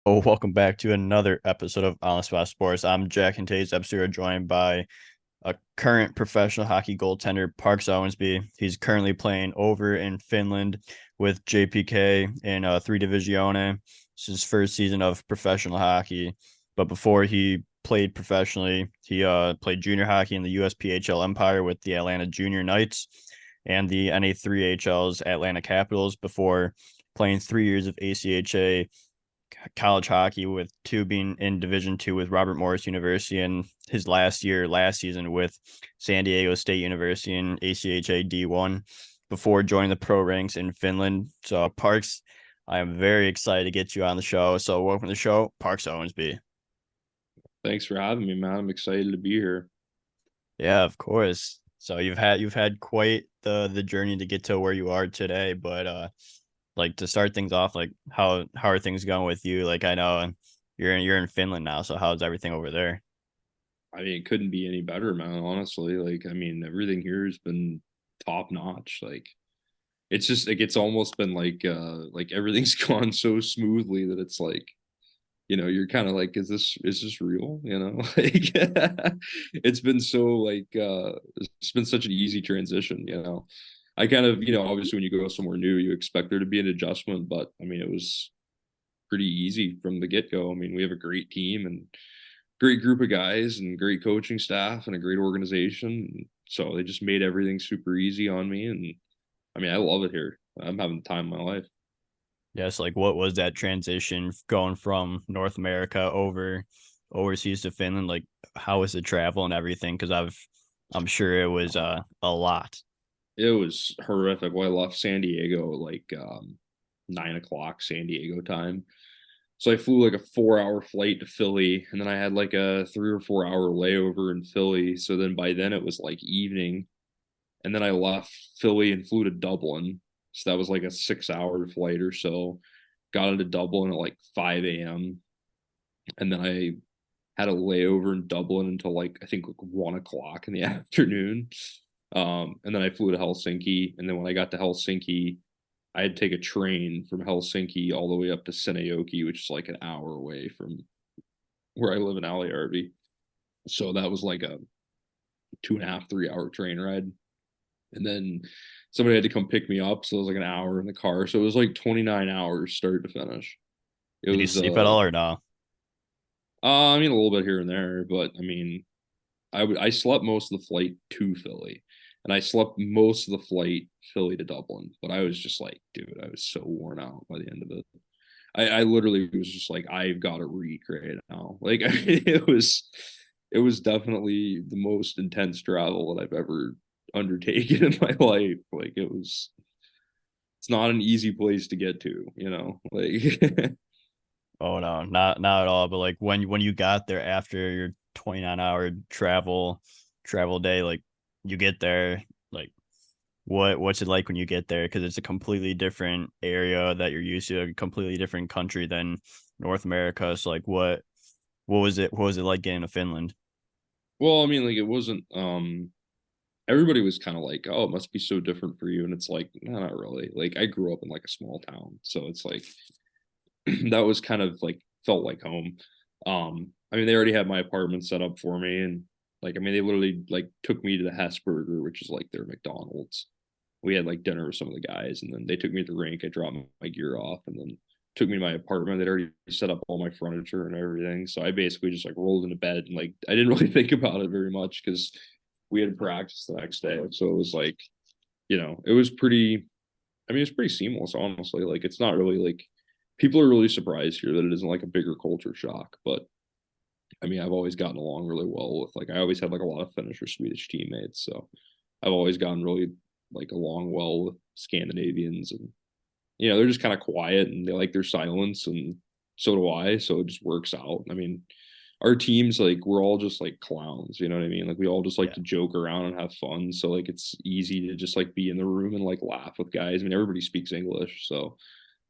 Oh, welcome back to another episode of On the Spot Sports. I'm Jack, and today's episode we're joined by a current professional hockey goaltender, Parks Owensby. He's currently playing over in Finland with JPK in III-Divisiona. It's his first season of professional hockey. But before he played professionally, he played junior hockey in the USPHL Empire with the Atlanta Junior Knights and the NA3HL's Atlanta Capitals before playing 3 years of ACHA college hockey, with two being in Division II with Robert Morris University, and his last season with San Diego State University in ACHA D1 before joining the pro ranks in Finland. So Parks, I am very excited to get you on the show. So welcome to the show, Parks Owensby. Thanks for having me, man. I'm excited to be here. Yeah, of course. So you've had quite the journey to get to where you are today, but like to start things off, like how are things going with you? Like I know you're in Finland now, so how's everything over there? I mean, it couldn't be any better, man, honestly. Everything here has been top notch. It's just like it's almost been like everything's gone so smoothly that it's like, you're kind of like, is this real? Like it's been so it's been such an easy transition. I kind of, obviously when you go somewhere new, you expect there to be an adjustment, but I mean, it was pretty easy from the get-go. I mean, we have a great team and great group of guys and great coaching staff and a great organization. So they just made everything super easy on me. And I mean, I love it here. I'm having the time of my life. Yes, like what was that transition going from North America over overseas to Finland? Like how was the travel and everything? Because I'm sure it was a lot. It was horrific. Well, I left San Diego 9 o'clock San Diego time. So I flew like a 4 hour flight to Philly, and then I had like a 3 or 4 hour layover in Philly. So then by then it was like evening, and then I left Philly and flew to Dublin. So that was like a 6 hour flight or so. Got into Dublin at like 5 a.m. And then I had a layover in Dublin until like I think like 1 o'clock in the afternoon. And then I flew to Helsinki. And then when I got to Helsinki, I had to take a train from Helsinki all the way up to Seinäjoki, which is like an hour away from where I live in Alajärvi. So that was like a 2.5, 3 hour train ride. And then somebody had to come pick me up. So it was like an hour in the car. So it was like 29 hours start to finish. It Did you was, sleep at all or no? I mean, a little bit here and there, but I mean, I slept most of the flight to Philly, and I slept most of the flight Philly to Dublin. But I was just like, dude, I was so worn out by the end of it. I literally was just like, I've got a reek right now. Like it was definitely the most intense travel that I've ever undertaken in my life. Like it's not an easy place to get to. Like Oh no, not at all. But like when you got there after your 29-hour travel day, like you get there, like what's it like when you get there? Because it's a completely different area that you're used to, a completely different country than North America. So like what was it like getting to Finland? well, I mean, like it wasn't everybody was kind of like, oh, it must be so different for you. And it's like, no, not really. Like I grew up in like a small town. So it's like that was kind of like felt like home. I mean, they already had my apartment set up for me, and like, I mean, they literally like took me to the Hesburger, which is like their McDonald's. We had like dinner with some of the guys, and then they took me to the rink. I dropped my gear off, and then took me to my apartment. They'd already set up all my furniture and everything. So I basically just like rolled into bed and like I didn't really think about it very much because we had practice the next day. So it was like, it was pretty. I mean, it's pretty seamless, honestly. Like it's not really like people are really surprised here that it isn't like a bigger culture shock. But I mean, I've always gotten along really well with like I always had like a lot of Finnish or Swedish teammates, so I've always gotten really like along well with Scandinavians, and they're just kind of quiet and they like their silence, and so do I. So it just works out. I mean, our teams like we're all just like clowns, you know what I mean? Like we all just like Yeah. to joke around and have fun. So like it's easy to just like be in the room and like laugh with guys. I mean, everybody speaks English, so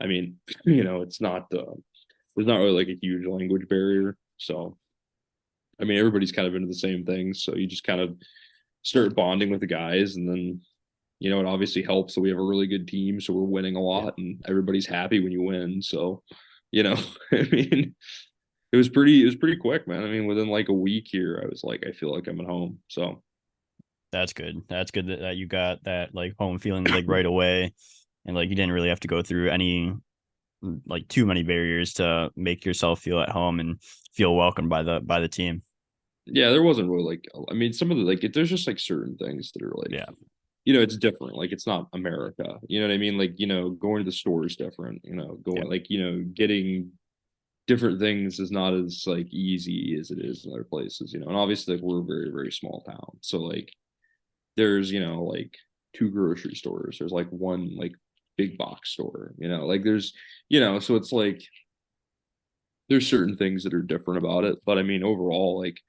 I mean, it's not there's not really like a huge language barrier. So I mean, everybody's kind of into the same things. So you just kind of start bonding with the guys, and then it obviously helps that we have a really good team, so we're winning a Yeah. lot, and everybody's happy when you win. So you know. I mean, it was pretty quick, man. I mean, within like a week here, I was like, I feel like I'm at home. So That's good. That's good that you got that like home feeling like right away, and like you didn't really have to go through any like too many barriers to make yourself feel at home and feel welcomed by the team. yeah, there wasn't really like, I mean, some of the like, there's just like certain things that are like, Yeah, it's different. Like it's not America. You know what I mean? Like, going to the store is different. yeah, Going like, getting different things is not as like easy as it is in other places. And obviously like we're a very, very small town. So like there's, like two grocery stores. There's like one like big box store, like there's, so it's like there's certain things that are different about it. But I mean, overall, like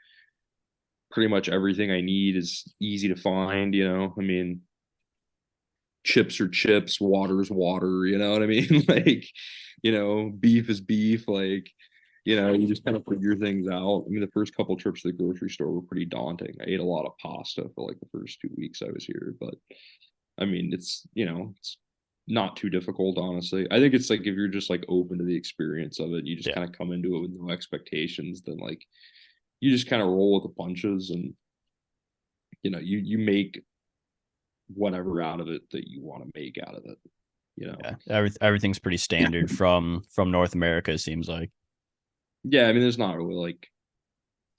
pretty much everything I need is easy to find. I mean, chips are chips, water is water, you know what I mean? Like, beef is beef, like, you just kind of figure things out. I mean, the first couple trips to the grocery store were pretty daunting. I ate a lot of pasta for like the first 2 weeks I was here, but I mean, it's not too difficult, honestly. I think it's like if you're just like open to the experience of it, you just yeah, kind of come into it with no expectations, then like you just kind of roll with the punches and you make whatever out of it that you want to make out of it. yeah. Everything's pretty standard from North America. It seems like. Yeah, I mean, there's not really like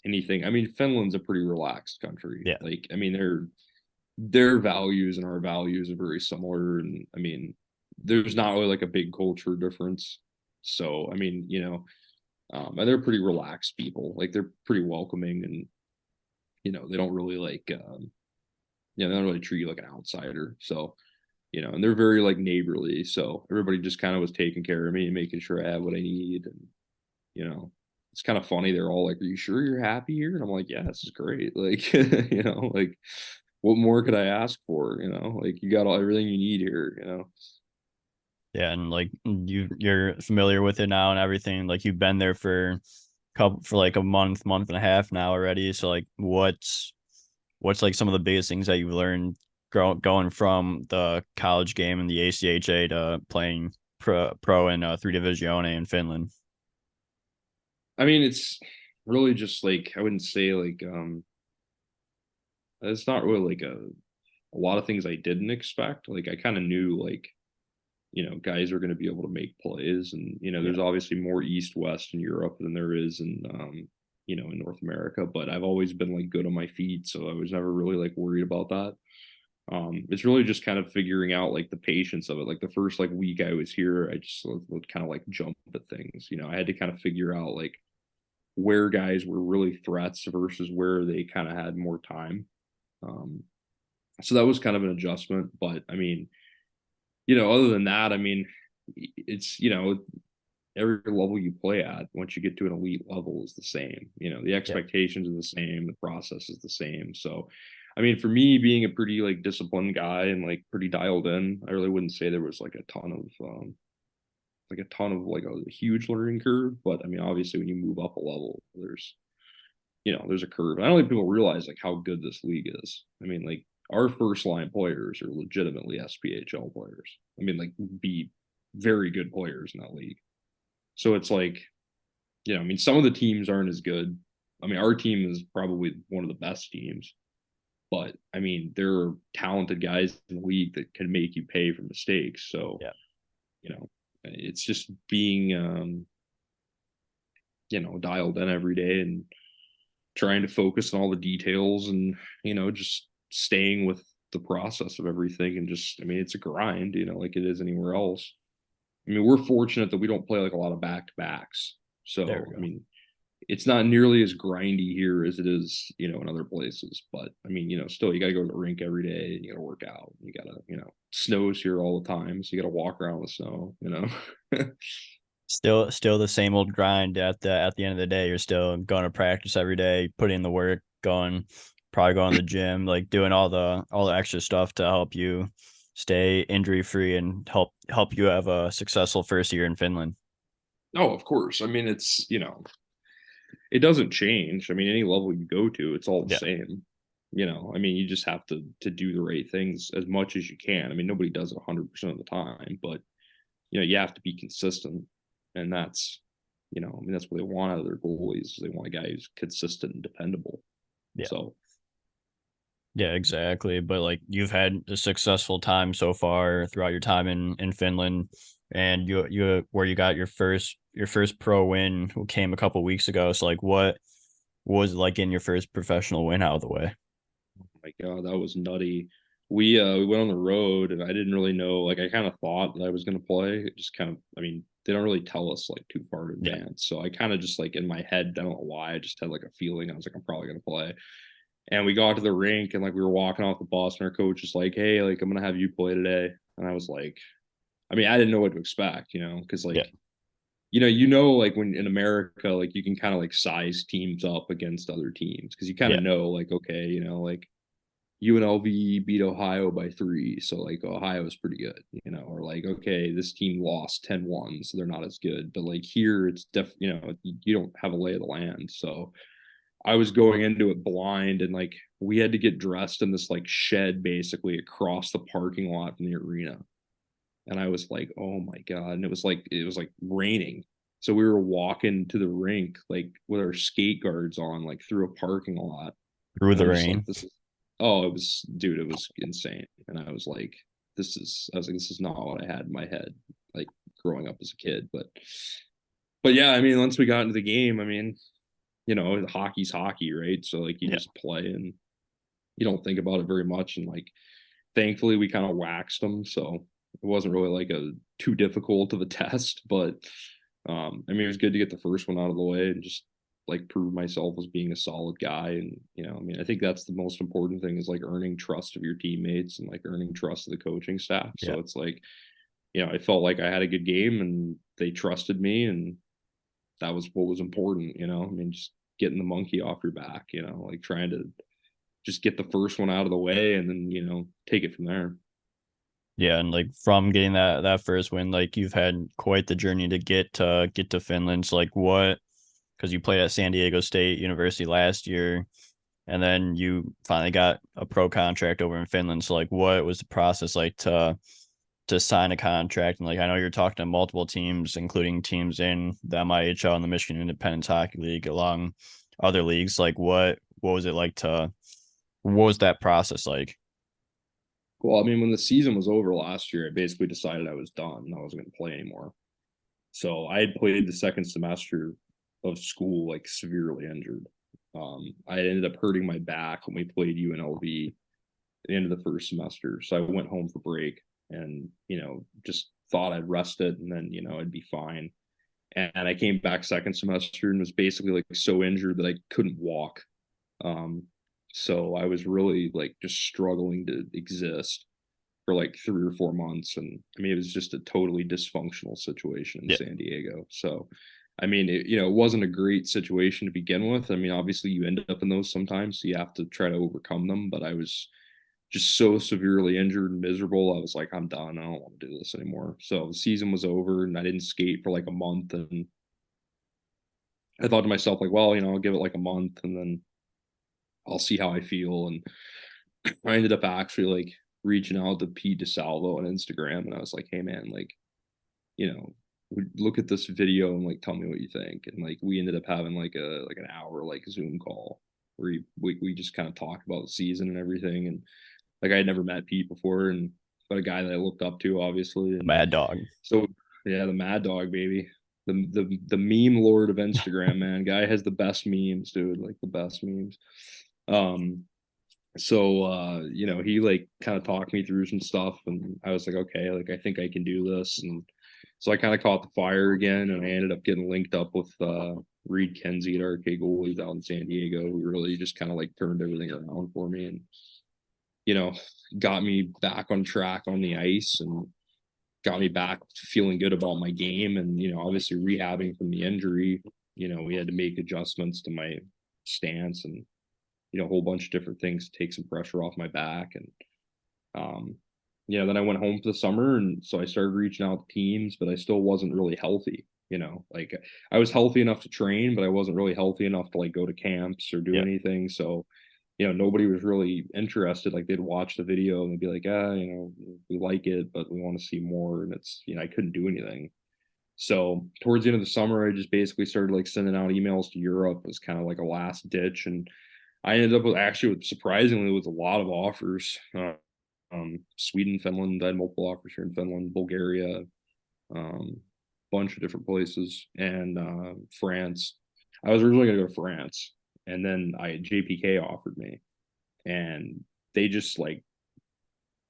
anything. I mean, Finland's a pretty relaxed country. Yeah, Like, I mean, their values and our values are very similar, and I mean, there's not really like a big culture difference. So, I mean, and they're pretty relaxed people. Like, they're pretty welcoming, and they don't really like, they don't really treat you like an outsider. So, and they're very like neighborly. So everybody just kind of was taking care of me and making sure I have what I need, and it's kind of funny. They're all like, "Are you sure you're happy here?" And I'm like, "Yeah, this is great." Like, like what more could I ask for? Like you got everything you need here. yeah, and like you're familiar with it now and everything. Like you've been there for couple for like a month and a half now already. So like, what's like some of the biggest things that you've learned going from the college game and the ACHA to playing pro in III-Divisiona in Finland? I mean, it's really just like I wouldn't say like it's not really like a lot of things I didn't expect. Like I kind of knew like guys are going to be able to make plays, and Yeah, there's obviously more east west in Europe than there is in in North America, but I've always been like good on my feet, so I was never really like worried about that. It's really just kind of figuring out like the patience of it. Like the first like week I was here, I just would kind of like jump at things. I had to kind of figure out like where guys were really threats versus where they kind of had more time. Um, so that was kind of an adjustment, but I mean, other than that, I mean, it's every level you play at, once you get to an elite level, is the same. The yeah, expectations are the same, the process is the same. So, I mean, for me, being a pretty like disciplined guy and like pretty dialed in, I really wouldn't say there was like a ton of like a huge learning curve. But I mean, obviously, when you move up a level, there's a curve. And I don't think people realize like how good this league is. I mean, like our first line players are legitimately SPHL players. I mean, like be very good players in that league. So it's like, I mean, some of the teams aren't as good. I mean, our team is probably one of the best teams, but I mean, there are talented guys in the league that can make you pay for mistakes. So, yeah. it's just being, dialed in every day and trying to focus on all the details and, just staying with the process of everything. And just, I mean, it's a grind, like it is anywhere else. I mean, we're fortunate that we don't play like a lot of back to backs. There So, we I go. mean, it's not nearly as grindy here as it is, in other places. But I mean, still, you got to go to the rink every day and you got to work out. You got to, snows here all the time. So you got to walk around the snow. Still the same old grind at the end of the day. You're still going to practice every day, putting in the work, probably going to the gym, like doing all the extra stuff to help you stay injury free and help you have a successful first year in Finland. Oh, of course. I mean, it's, it doesn't change. I mean, any level you go to, it's all the Yeah, same. I mean, you just have to do the right things as much as you can. I mean, nobody does it 100% of the time, but you have to be consistent. And that's, I mean, that's what they want out of their goalies. They want a guy who's consistent and dependable. Yeah. So Yeah, exactly. But like you've had a successful time so far throughout your time in Finland, and you where you got your first pro win came a couple weeks ago. So like what was it like getting your first professional win out of the way? my God, that was nutty. We went on the road and I didn't really know, like I kind of thought that I was gonna play. It just kind of, I mean, they don't really tell us like too far in Yeah. advance. So I kind of just like in my head, I don't know why, I just had like a feeling. I was like, I'm probably gonna play. And we got to the rink and like we were walking off the bus and our coach was like, hey, like I'm gonna have you play today. And I was like, I mean, I didn't know what to expect, because Yeah. like like when in America, like you can kind of like size teams up against other teams because you kind Yeah. of know like, okay, like UNLV beat Ohio by 3, so like Ohio is pretty good, or like, okay, this team lost 10-1, so they're not as good. But like here, it's you don't have a lay of the land. So I was going into it blind, and like we had to get dressed in this like shed basically across the parking lot from the arena. And I was like, oh my God. And it was like raining. So we were walking to the rink like with our skate guards on, like through a parking lot. Through And the I'm just like, rain. this is oh, it was dude, it was insane. And I was like, this is not what I had in my head, like growing up as a kid. But yeah, I mean, once we got into the game, I mean, hockey's hockey, right? So like you Yeah. just play and you don't think about it very much. And like thankfully we kind of waxed them. So it wasn't really like a too difficult of a test, but I mean, it was good to get the first one out of the way and just like prove myself as being a solid guy. And, I mean, I think that's the most important thing is like earning trust of your teammates and like earning trust of the coaching staff. Yeah. So it's like, I felt like I had a good game and they trusted me, and that was what was important, I mean, just getting the monkey off your back, like trying to just get the first one out of the way and then, take it from there. Yeah, and like from getting that first win, like you've had quite the journey to get to Finland. So like what, because you played at San Diego State University last year, and then you finally got a pro contract over in Finland. So like what was the process like to sign a contract? And like I know you're talking to multiple teams, including teams in the MIHL and the Michigan Independent Hockey League, along other leagues. Like what was it like what was that process like? Well, I mean, when the season was over last year, I basically decided I was done. I wasn't going to play anymore. So I had played the second semester of school like severely injured. I ended up hurting my back when we played UNLV at the end of the first semester. So I went home for break and, just thought I'd rest it and then, I'd be fine. And I came back second semester and was basically like so injured that I couldn't walk. Um, so I was really like just struggling to exist for like 3 or 4 months. And I mean, it was just a totally dysfunctional situation in Yeah. San Diego. So, I mean, it wasn't a great situation to begin with. I mean, obviously, you end up in those sometimes, so you have to try to overcome them. But I was just so severely injured and miserable. I was like, I'm done. I don't want to do this anymore. So the season was over, and I didn't skate for like a month. And I thought to myself, like, well, I'll give it like a month, and then I'll see how I feel. And I ended up actually like reaching out to Pete DeSalvo on Instagram, and I was like, "Hey man, like, you know, look at this video and like tell me what you think." And like we ended up having like an hour like Zoom call where we just kind of talked about the season and everything. And like I had never met Pete before, and but a guy that I looked up to obviously. And Mad Dog. so yeah, the Mad Dog baby. The meme lord of Instagram, man. Guy has the best memes, dude. Like the best memes. Um, so he like kind of talked me through some stuff and I was like, okay, like I think I can do this. And so I kind of caught the fire again, and I ended up getting linked up with Reed Kenzie at RK Goalies out in San Diego, who really just kind of like turned everything around for me and you know got me back on track on the ice and got me back feeling good about my game. And obviously rehabbing from the injury, we had to make adjustments to my stance and a whole bunch of different things to take some pressure off my back. And um, then I went home for the summer, and so I started reaching out to teams, but I still wasn't really healthy. Like I was healthy enough to train, but I wasn't really healthy enough to like go to camps or do Yeah. anything. So, nobody was really interested. Like they'd watch the video and they'd be like, we like it, but we want to see more. And it's, I couldn't do anything. So towards the end of the summer, I just basically started like sending out emails to Europe as kind of like a last ditch. And I ended up with actually with surprisingly with a lot of offers. Sweden, Finland, I had multiple offers here in Finland, Bulgaria, bunch of different places, and France. I was originally gonna go to France, and then JPK offered me, and they just like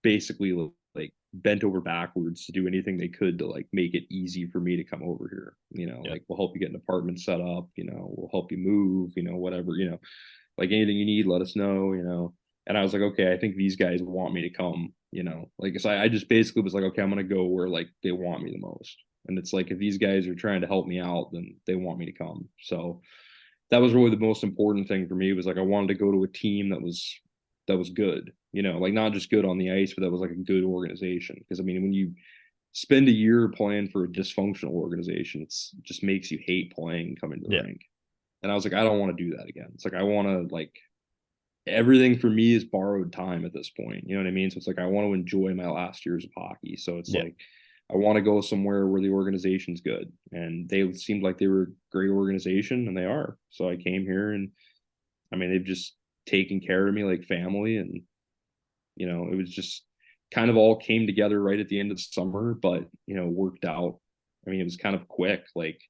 basically like bent over backwards to do anything they could to like make it easy for me to come over here. Yeah. Like we'll help you get an apartment set up, we'll help you move, whatever, like anything you need, let us know. And I was like, okay, I think these guys want me to come, like so I just basically was like, okay, I'm gonna go where like they want me the most. And it's like if these guys are trying to help me out, then they want me to come. So that was really the most important thing for me was like I wanted to go to a team that was good, like not just good on the ice, but that was like a good organization. Because I mean, when you spend a year playing for a dysfunctional organization, it just makes you hate playing coming to the Yeah. rink. And I was like, I don't want to do that again. It's like I want to like everything for me is borrowed time at this point. You know what I mean? So it's like I want to enjoy my last years of hockey. So it's Yeah. like I want to go somewhere where the organization's good. And they seemed like they were a great organization, and they are. So I came here, and I mean they've just taken care of me like family. And it was just kind of all came together right at the end of the summer, but worked out. I mean, it was kind of quick. Like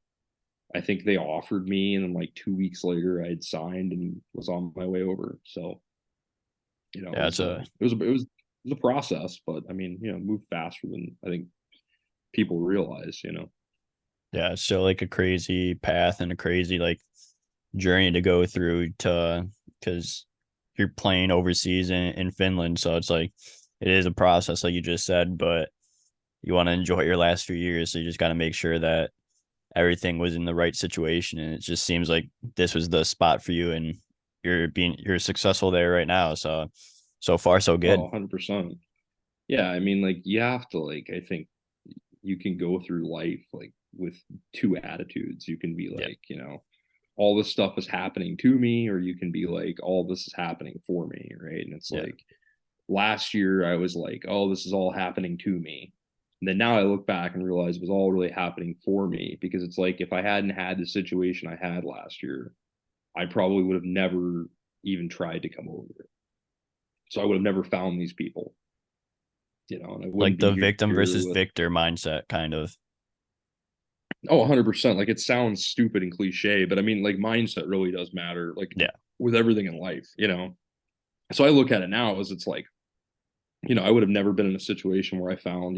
I think they offered me, and then like 2 weeks later, I had signed and was on my way over. So, it Yeah. was a process, but I mean, moved faster than I think people realize. Yeah, it's still like a crazy path and a crazy like journey to go through to because you're playing overseas in Finland. So it's like it is a process, like you just said, but you want to enjoy your last few years. So you just got to make sure that everything was in the right situation. And it just seems like this was the spot for you, and you're successful there right now. So so far so Oh, good. 100%. Yeah, I mean, like you have to like I think you can go through life like with two attitudes. You can be Yeah. like, all this stuff is happening to me, or you can be like, all this is happening for me, right? And it's Yeah. like last year I was like, oh, this is all happening to me. And then now I look back and realize it was all really happening for me, because it's like if I hadn't had the situation I had last year, I probably would have never even tried to come over here. So I would have never found these people, and I wouldn't Like the be victim here versus with, victor mindset kind of. oh, 100%. Like it sounds stupid and cliche, but I mean, like mindset really does matter, like Yeah. with everything in life. So I look at it now as it's like, I would have never been in a situation where I found,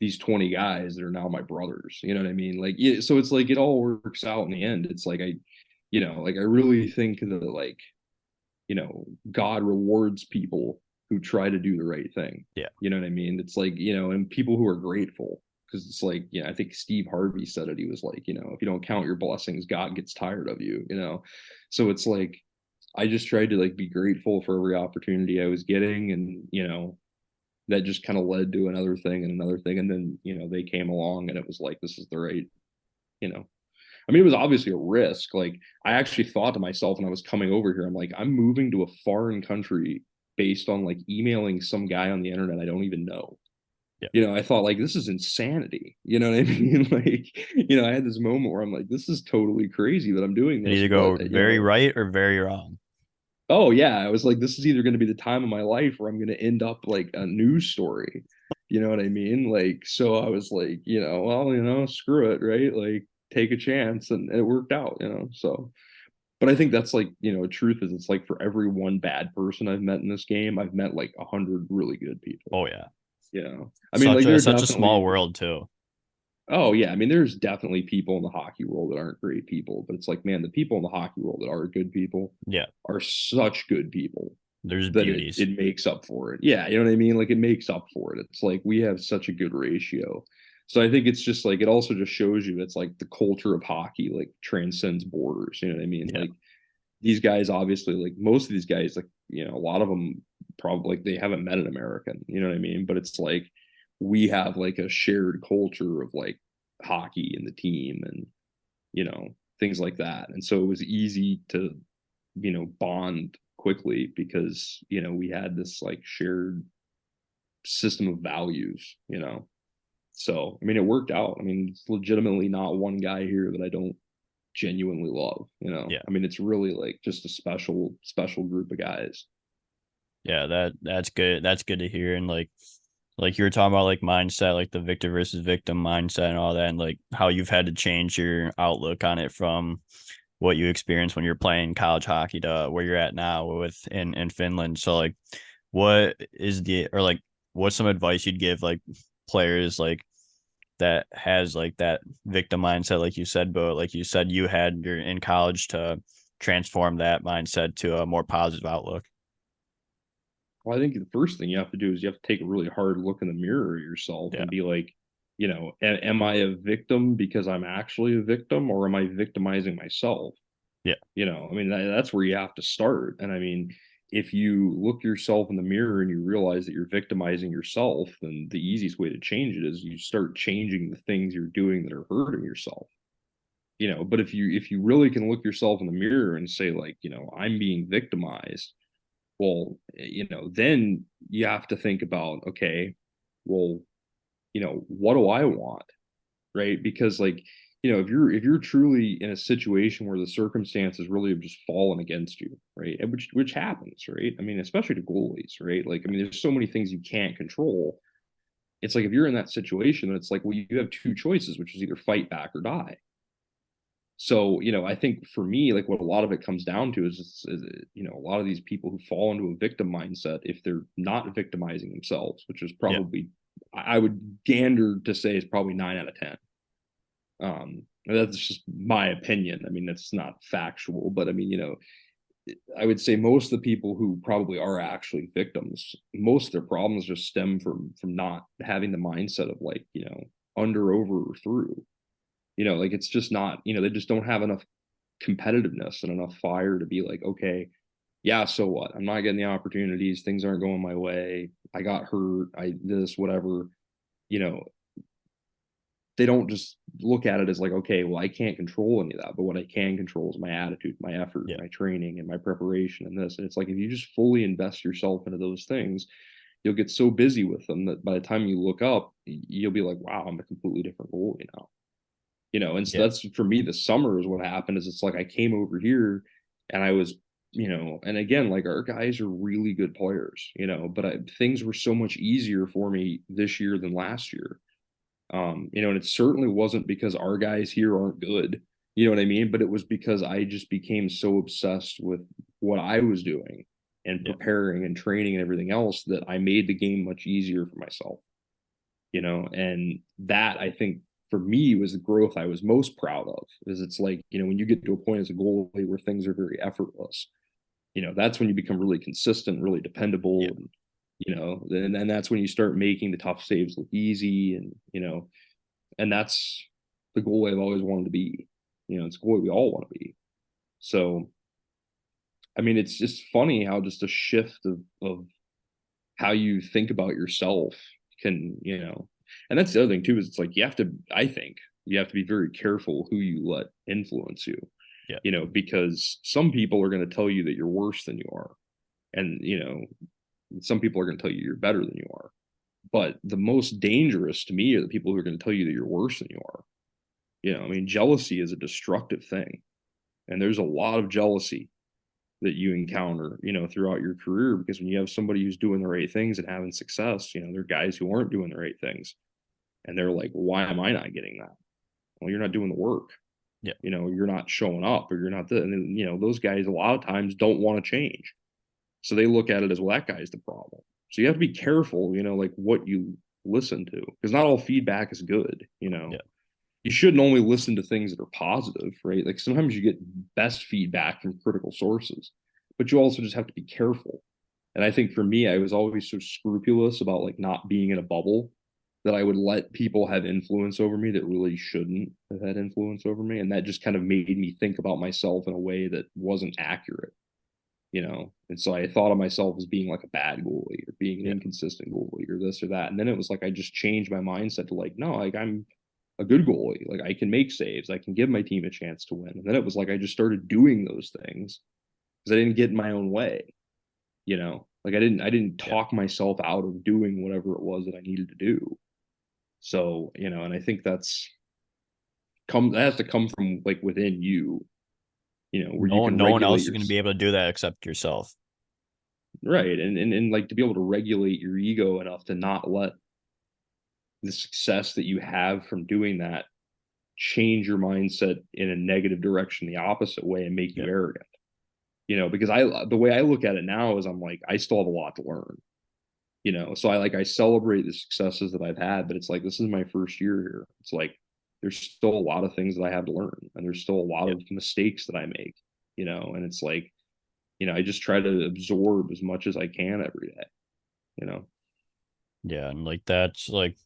these 20 guys that are now my brothers. You know what I mean? Like, yeah, so it's like it all works out in the end. It's like like I really think that like, God rewards people who try to do the right thing. Yeah. You know what I mean? It's like, and people who are grateful. Because it's like, I think Steve Harvey said it. He was like, if you don't count your blessings, God gets tired of you. So it's like, I just tried to like be grateful for every opportunity I was getting. And, that just kind of led to another thing and another thing. And then, they came along, and it was like, this is the right, you know, I mean, it was obviously a risk. Like, I actually thought to myself when I was coming over here, I'm like, I'm moving to a foreign country based on like emailing some guy on the internet I don't even know. Yeah. I thought like this is insanity. You know what I mean? Like, I had this moment where I'm like, this is totally crazy that I'm doing It this, either but go very right or very wrong. oh yeah, I was like, this is either going to be the time of my life where I'm going to end up like a news story. You know what I mean? Like, so I was like, well, screw it, right? Like, take a chance, and it worked out. So, but I think that's like, truth is, it's like for every one bad person I've met in this game, I've met like 100 really good people. Oh yeah. I mean, like there are Such a small definitely, world too. oh yeah, I mean, there's definitely people in the hockey world that aren't great people, but it's like, man, the people in the hockey world that are good people Yeah. are such good people There's that it beauties. it makes up for it. Yeah, you know what I mean? Like it makes up for it. It's like we have such a good ratio. So I think it's just like it also just shows you it's like the culture of hockey like transcends borders. You know what I mean? Yeah. Like these guys obviously like most of these guys like a lot of them probably like they haven't met an American. You know what I mean? But it's like we have like a shared culture of like hockey and the team and things like that. And so it was easy to bond quickly because we had this like shared system of values. So, I mean, it worked out. I mean, it's legitimately not one guy here that I don't genuinely love, you know. Yeah. I mean, it's really like just a special group of guys. Yeah, that's good. That's good to hear. And like you were talking about like mindset, like the victor versus victim mindset and all that, and like how you've had to change your outlook on it from what you experienced when you're playing college hockey to where you're at now with in Finland. So like what is the or like what's some advice you'd give like players like that has like that victim mindset like you said, but like you said you had you're in college to transform that mindset to a more positive outlook. Well, I think the first thing you have to do is you have to take a really hard look in the mirror of yourself Yeah. and be like, you know, am I a victim because I'm actually a victim, or am I victimizing myself? Yeah. You know, I mean, that's where you have to start. And I mean, if you look yourself in the mirror and you realize that you're victimizing yourself, then the easiest way to change it is you start changing the things you're doing that are hurting yourself. You know, but if you really can look yourself in the mirror and say like, you know, I'm being victimized, well, you know, then you have to think about, okay, well, you know, what do I want? Right? Because like, you know, if you're truly in a situation where the circumstances really have just fallen against you, right? And which happens, right? I mean, especially to goalies, right? Like, I mean, there's so many things you can't control. It's like if you're in that situation, it's like, well, you have two choices, which is either fight back or die. So, you know, I think for me, like what a lot of it comes down to is, you know, a lot of these people who fall into a victim mindset, if they're not victimizing themselves, which is Yeah. probably, I would gander to say is probably 9 out of 10. That's just my opinion. I mean, that's not factual, but I mean, you know, I would say most of the people who probably are actually victims, most of their problems just stem from not having the mindset of like, you know, under, over, or through. You know, like it's just not, you know, they just don't have enough competitiveness and enough fire to be like, okay, yeah, so what? I'm not getting the opportunities. Things aren't going my way. I got hurt. I this, whatever. You know, they don't just look at it as like, okay, well, I can't control any of that, but what I can control is my attitude, my effort, Yeah. my training, and my preparation and this. And it's like if you just fully invest yourself into those things, you'll get so busy with them that by the time you look up, you'll be like, wow, I'm a completely different goalie now. You know, and so Yeah. that's for me, the summer is what happened is it's like I came over here and I was, you know, and again, like our guys are really good players, you know, but things were so much easier for me this year than last year. You know, and it certainly wasn't because our guys here aren't good, you know what I mean? But it was because I just became so obsessed with what I was doing and Yeah. preparing and training and everything else that I made the game much easier for myself, you know, and that I think for me was the growth I was most proud of. Is it's like, you know, when you get to a point as a goalie where things are very effortless, you know, that's when you become really consistent, really dependable, Yeah. and you know, and then that's when you start making the tough saves look easy, and you know, and that's the goalie I've always wanted to be. You know, it's a goalie we all want to be. So, I mean, it's just funny how just a shift of how you think about yourself can, you know, and that's the other thing too, is it's like you have to, I think you have to be very careful who you let influence you, Yeah. you know, because some people are going to tell you that you're worse than you are. And, you know, some people are going to tell you you're better than you are. But the most dangerous to me are the people who are going to tell you that you're worse than you are. You know, I mean, jealousy is a destructive thing. And there's a lot of jealousy that you encounter, you know, throughout your career. Because when you have somebody who's doing the right things and having success, you know, there are guys who aren't doing the right things. And they're like, why am I not getting that? Well, you're not doing the work. Yeah. You know, you're not showing up, or you're not the, and then, you know, those guys a lot of times don't want to change. So they look at it as, well, that guy's the problem. So you have to be careful, you know, like what you listen to, because not all feedback is good, you know. Yeah. You shouldn't only listen to things that are positive, right? Like sometimes you get best feedback from critical sources, but you also just have to be careful. And I think for me, I was always so scrupulous about like not being in a bubble that I would let people have influence over me that really shouldn't have had influence over me. And that just kind of made me think about myself in a way that wasn't accurate, you know? And so I thought of myself as being like a bad goalie or being an Yeah. inconsistent goalie or this or that. And then it was like I just changed my mindset to like, no, like I'm a good goalie. Like I can make saves. I can give my team a chance to win. And then it was like I just started doing those things because I didn't get in my own way, you know? Like I didn't Yeah. talk myself out of doing whatever it was that I needed to do. So, and I think that has to come from like within you, where you can No one regulate else is your going to be able to do that except yourself. right. And like to be able to regulate your ego enough to not let the success that you have from doing that change your mindset in a negative direction, the opposite way, and make you Yeah. arrogant. Because the way I look at it now is I'm like, I still have a lot to learn. So I celebrate the successes that I've had, but it's like this is my first year here. It's like there's still a lot of things that I have to learn, and there's still a lot Yeah. of mistakes that I make. And it's like, I just try to absorb as much as I can every day. You know, Yeah, and like that's like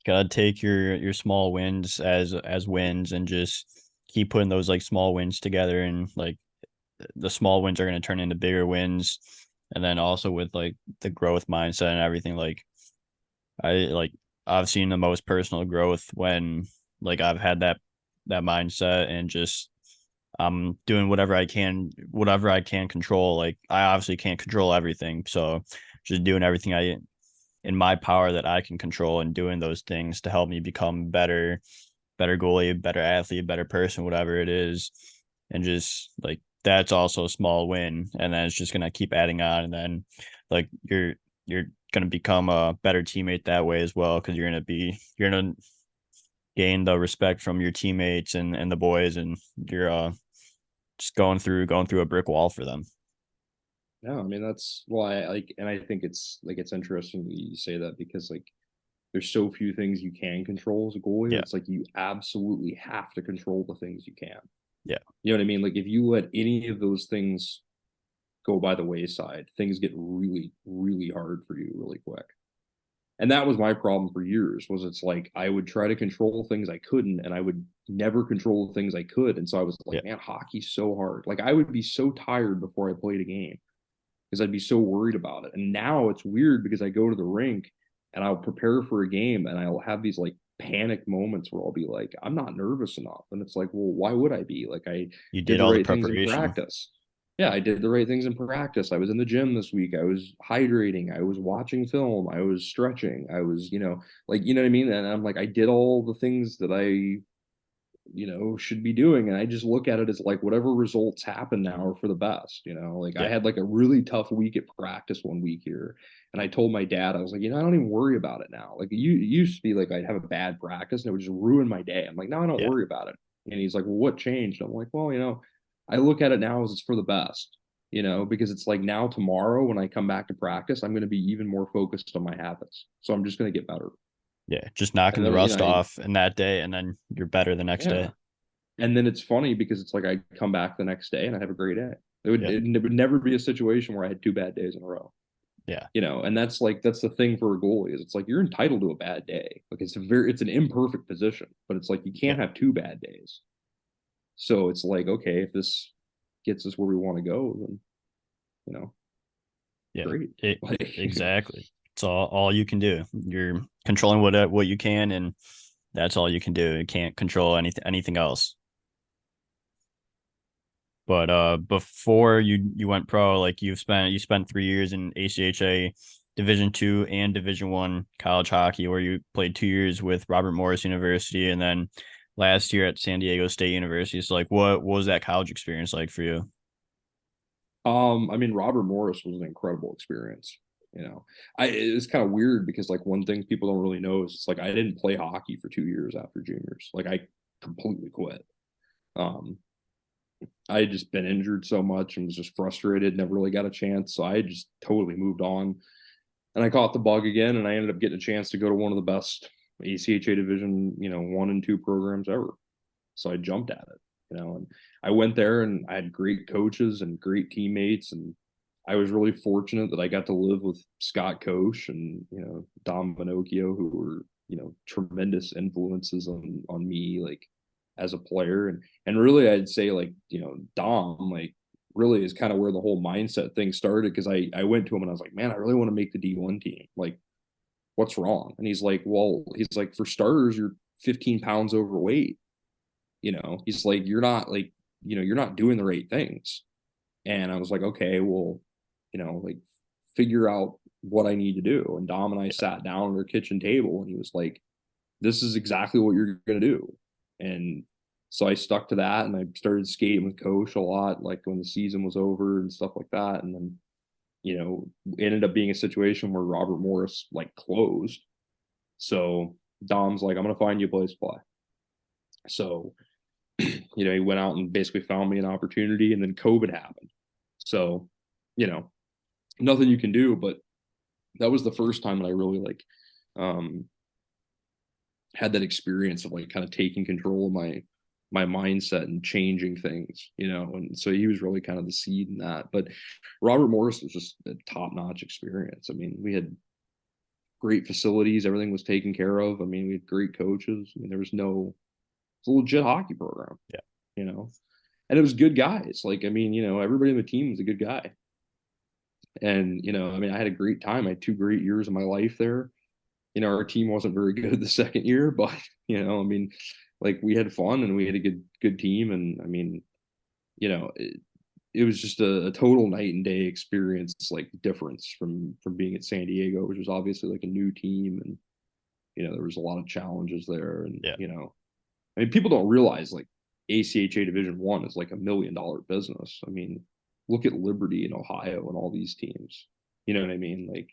gotta take your small wins as wins and just keep putting those like small wins together, and like the small wins are going to turn into bigger wins. And then also with like the growth mindset and everything, like I like I've seen the most personal growth when like I've had that mindset, and just I'm doing whatever I can control. Like I obviously can't control everything, so just doing everything I in my power that I can control, and doing those things to help me become better goalie, better athlete, better person, whatever it is. And just like that's also a small win. And then it's just gonna keep adding on. And then like you're gonna become a better teammate that way as well, because you're gonna gain the respect from your teammates and the boys, and you're just going through a brick wall for them. no, I mean that's why I like, and I think it's interesting that you say that because like there's so few things you can control as a goalie. Yeah. It's like you absolutely have to control the things you can. Yeah. You know what I mean? Like if you let any of those things go by the wayside, things get really, really hard for you really quick. And that was my problem for years was it's like I would try to control things I couldn't and I would never control the things I could. And so I was Yeah. like, man, hockey's so hard. Like I would be so tired before I played a game because I'd be so worried about it. And now it's weird because I go to the rink and I'll prepare for a game and I'll have these like panic moments where I'll be like, I'm not nervous enough. And it's like, well, why would I be? Like I You did did the all the right things in preparation. practice. Yeah, I did the right things in practice. I was in the gym this week. I was hydrating. I was watching film. I was stretching. I was, like, you know what I mean? And I'm like, I did all the things that I should be doing. And I just look at it as like whatever results happen now are for the best. Like I Yeah. had like a really tough week at practice one week here. And I told my dad, I was like, I don't even worry about it now. Like it used to be like I'd have a bad practice and it would just ruin my day. I'm like, no, I don't Yeah. worry about it. And he's like, well, what changed? I'm like, well, I look at it now as it's for the best, because it's like now tomorrow when I come back to practice, I'm going to be even more focused on my habits. So I'm just going to get better. Yeah. Just knocking And the then, rust off in that day, and then you're better the next yeah. day. And then it's funny because it's like I come back the next day and I have a great day. Yeah. It would never be a situation where I had two bad days in a row. Yeah. And that's the thing for a goalie is it's like you're entitled to a bad day. Like it's an imperfect position, but it's like you Yeah. can't have two bad days. So it's like, okay, if this gets us where we want to go, then you know, Yeah, great. it Like exactly. It's all you can do. You're controlling what you can, and that's all you can do. You can't control anything else. But before you went pro, like you spent 3 years in ACHA Division II and Division I college hockey, where you played 2 years with Robert Morris University, and then last year at San Diego State University. So like, what was that college experience like for you? I mean, Robert Morris was an incredible experience. It's kind of weird because like one thing people don't really know is it's like I didn't play hockey for 2 years after juniors. Like I completely quit. Um, I had just been injured so much and was just frustrated, never really got a chance. So I just totally moved on. And I caught the bug again and I ended up getting a chance to go to one of the best ACHA division, 1 and 2 programs ever. So I jumped at it. And I went there and I had great coaches and great teammates. And I was really fortunate that I got to live with Scott Koch and, Dom Minocchio, who were, tremendous influences on me, like as a player. And really I'd say like, Dom, like really is kind of where the whole mindset thing started. Cause I went to him and I was like, man, I really want to make the D1 team. Like, what's wrong? And he's like, well, he's like, for starters, you're 15 pounds overweight. He's like, you're not like, you're not doing the right things. And I was like, okay, well, like figure out what I need to do. And Dom and I sat down at our kitchen table and he was like, this is exactly what you're going to do. And so I stuck to that, and I started skating with coach a lot, like when the season was over and stuff like that. And then, it ended up being a situation where Robert Morris like closed. So Dom's like, I'm going to find you a place to play. So, he went out and basically found me an opportunity, and then COVID happened. So, nothing you can do, but that was the first time that I really like had that experience of like kind of taking control of my mindset and changing things, and so he was really kind of the seed in that. But Robert Morris was just a top-notch experience. I mean, we had great facilities, everything was taken care of. I mean, we had great coaches. I mean, it's a legit hockey program. Yeah. And it was good guys. Like, I mean, everybody on the team was a good guy. And, I mean, I had a great time. I had 2 great years of my life there. Our team wasn't very good the second year, but, I mean, like we had fun and we had a good team. And I mean, it was just a total night and day experience, like difference from being at San Diego, which was obviously like a new team. And, there was a lot of challenges there. And, Yeah. I mean, people don't realize like ACHA Division I is like $1 million business. I mean, look at Liberty in Ohio and all these teams. You know what I mean? Like,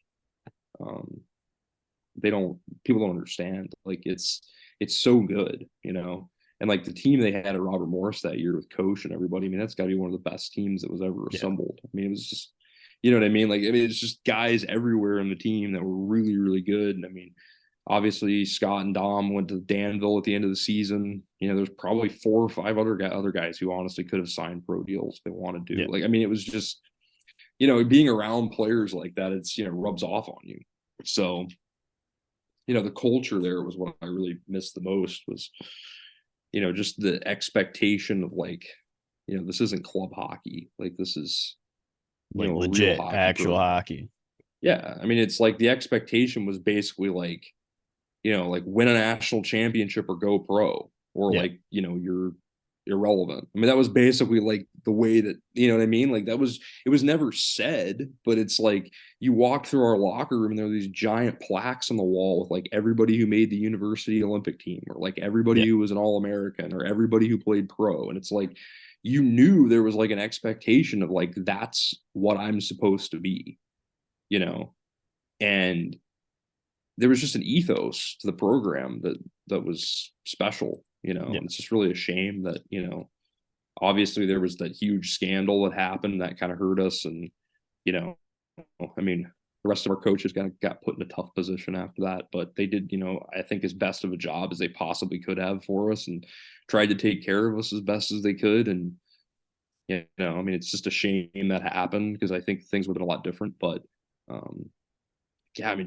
people don't understand. Like, it's so good, And like the team they had at Robert Morris that year with coach and everybody, I mean, that's got to be one of the best teams that was ever assembled. I mean, it was just, you know what I mean? Like, I mean, it's just guys everywhere in the team that were really, really good. And I mean, obviously Scott and Dom went to Danville at the end of the season. There's probably 4 or 5 other guys who honestly could have signed pro deals if they wanted to. Yeah. Like, I mean, it was just, being around players like that, it's, rubs off on you. So, the culture there was what I really missed the most was, just the expectation of like, this isn't club hockey. Like, this is, like legit hockey actual program. hockey. Yeah. I mean, it's like the expectation was basically like, like win a national championship or go pro, or like, you're irrelevant. I mean, that was basically like the way that, you know what I mean? Like it was never said, but it's like you walk through our locker room and there are these giant plaques on the wall with like everybody who made the university Olympic team, or like everybody who was an All-American, or everybody who played pro. And it's like, you knew there was like an expectation of like, that's what I'm supposed to be, and there was just an ethos to the program that was special, and it's just really a shame that, obviously there was that huge scandal that happened that kind of hurt us. And, I mean, the rest of our coaches got put in a tough position after that, but they did, I think as best of a job as they possibly could have for us, and tried to take care of us as best as they could. And, I mean, it's just a shame that happened, because I think things would have been a lot different. But, yeah, I mean,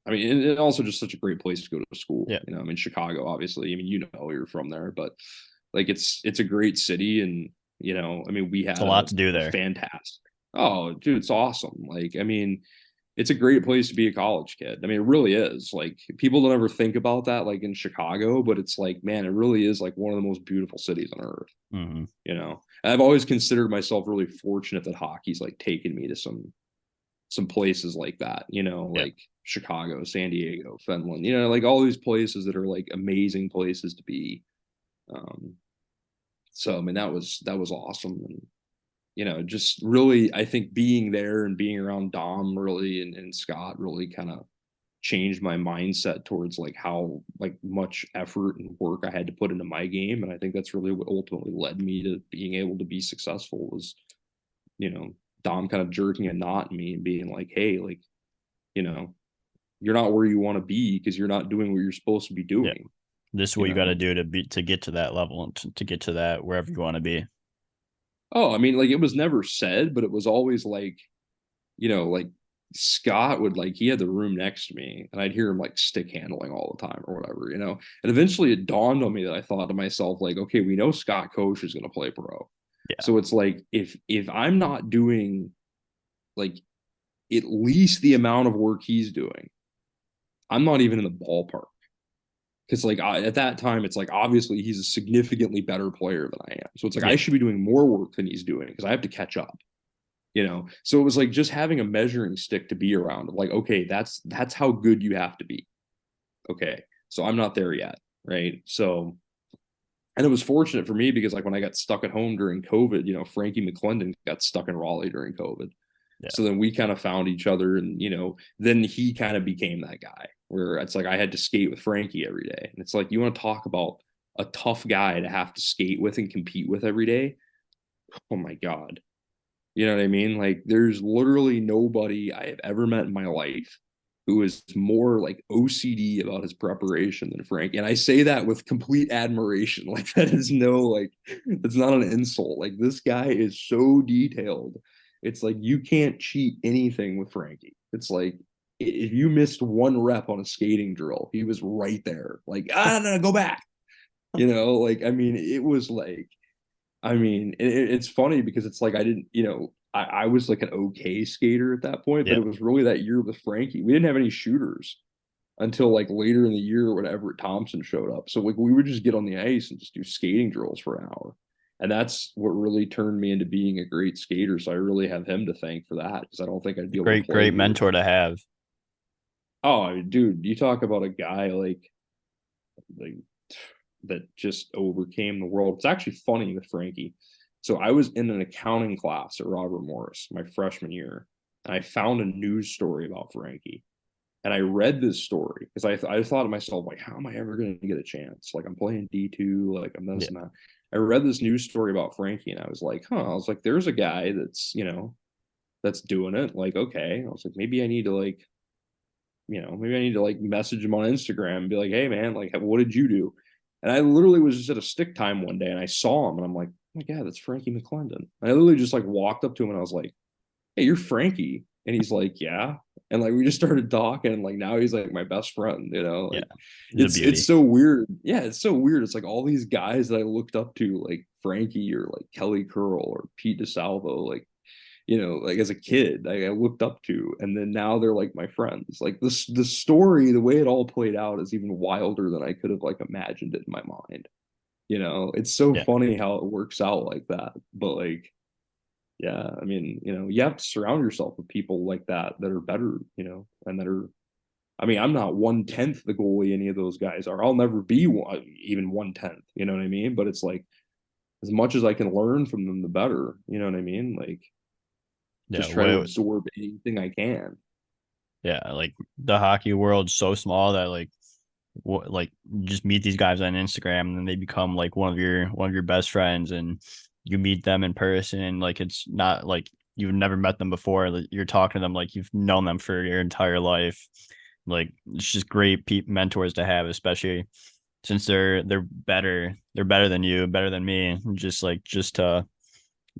and also just such a great place to go to school. Yeah. I mean, Chicago, obviously, I mean, you're from there, but like, it's a great city. And, I mean, we had a lot to do there. Fantastic. Oh, dude, it's awesome. Like, I mean, it's a great place to be a college kid. I mean, it really is. Like, people don't ever think about that, like in Chicago, but it's like, man, it really is like one of the most beautiful cities on earth. Mm-hmm. And I've always considered myself really fortunate that hockey's like taken me to some places like that, like Chicago, San Diego, Finland, like all these places that are like amazing places to be. So, I mean, that was awesome. And, just really, I think being there and being around Dom really and Scott really kind of changed my mindset towards like how like much effort and work I had to put into my game. And I think that's really what ultimately led me to being able to be successful, was, Dom kind of jerking a knot in me and being like, hey, like, you're not where you want to be because you're not doing what you're supposed to be doing. Yeah. This is what you got to do to get to that level, and to get to that wherever you want to be. Oh, I mean, like, it was never said, but it was always like, like Scott would like, he had the room next to me and I'd hear him like stick handling all the time or whatever, and eventually it dawned on me that I thought to myself, like, okay, we know Scott Coach is going to play pro. Yeah. So it's like, if I'm not doing like at least the amount of work he's doing, I'm not even in the ballpark. Because like at that time, it's like, obviously he's a significantly better player than I am. So it's like, I should be doing more work than he's doing because I have to catch up. So it was like just having a measuring stick to be around. Like, okay, that's how good you have to be. Okay, So I'm not there yet, right? So, and it was fortunate for me because like when I got stuck at home during COVID, Frankie McClendon got stuck in Raleigh during COVID. Yeah. So then we kind of found each other, and then he kind of became that guy where it's like I had to skate with Frankie every day. And it's like, you want to talk about a tough guy to have to skate with and compete with every day? Oh my God. You know what I mean? Like, there's literally nobody I have ever met in my life who is more like OCD about his preparation than Frank. And I say that with complete admiration. Like, that is that's not an insult. Like, this guy is so detailed. It's like you can't cheat anything with Frankie. It's like if you missed one rep on a skating drill, he was right there. Like, no, go back. Like, I mean, it was like, it's funny because it's like I didn't, I was like an okay skater at that point, but Yeah. it was really that year with Frankie. We didn't have any shooters until like later in the year when Everett Thompson showed up. So like we would just get on the ice and just do skating drills for an hour. And that's what really turned me into being a great skater. So I really have him to thank for that because I don't think I'd be able to Great, play great here. mentor to have. Oh, I mean, dude, you talk about a guy like that just overcame the world. It's actually funny with Frankie. So I was in an accounting class at Robert Morris my freshman year, and I found a news story about Frankie. And I read this story because I thought to myself, like, how am I ever going to get a chance? Like, I'm playing D2, like, I'm this Yeah. and that. I read this news story about Frankie, and I was like, I was like, there's a guy that's, that's doing it. Like, okay. I was like, maybe I need to, like, maybe I need to, like, message him on Instagram and be like, hey, man, like, what did you do? And I literally was just at a stick time one day and I saw him and I'm like, oh my God, that's Frankie McClendon. And I literally just like walked up to him and I was like, hey, you're Frankie. And he's like, yeah. And like we just started talking and like now he's like my best friend, Yeah. like It's a it's beauty. so weird. Yeah, it's so weird. It's like all these guys that I looked up to, like Frankie or like Kelly Curl or Pete DeSalvo, like like as a kid, I looked up to, and then now they're like my friends. Like the story, the way it all played out is even wilder than I could have like imagined it in my mind. It's so Yeah. funny how it works out like that. But like, yeah, I mean, you have to surround yourself with people like that are better, and that are. I mean, I'm not 1/10 the goalie any of those guys are. I'll never be even 1/10. You know what I mean? But it's like as much as I can learn from them, the better. You know what I mean? Like Yeah. just try to absorb anything I can. Yeah. Like the hockey world's so small that like you just meet these guys on Instagram and then they become like one of your best friends and you meet them in person and like it's not like you've never met them before. Like, you're talking to them like you've known them for your entire life. Like it's just great mentors to have, especially since they're better than you, better than me. Just to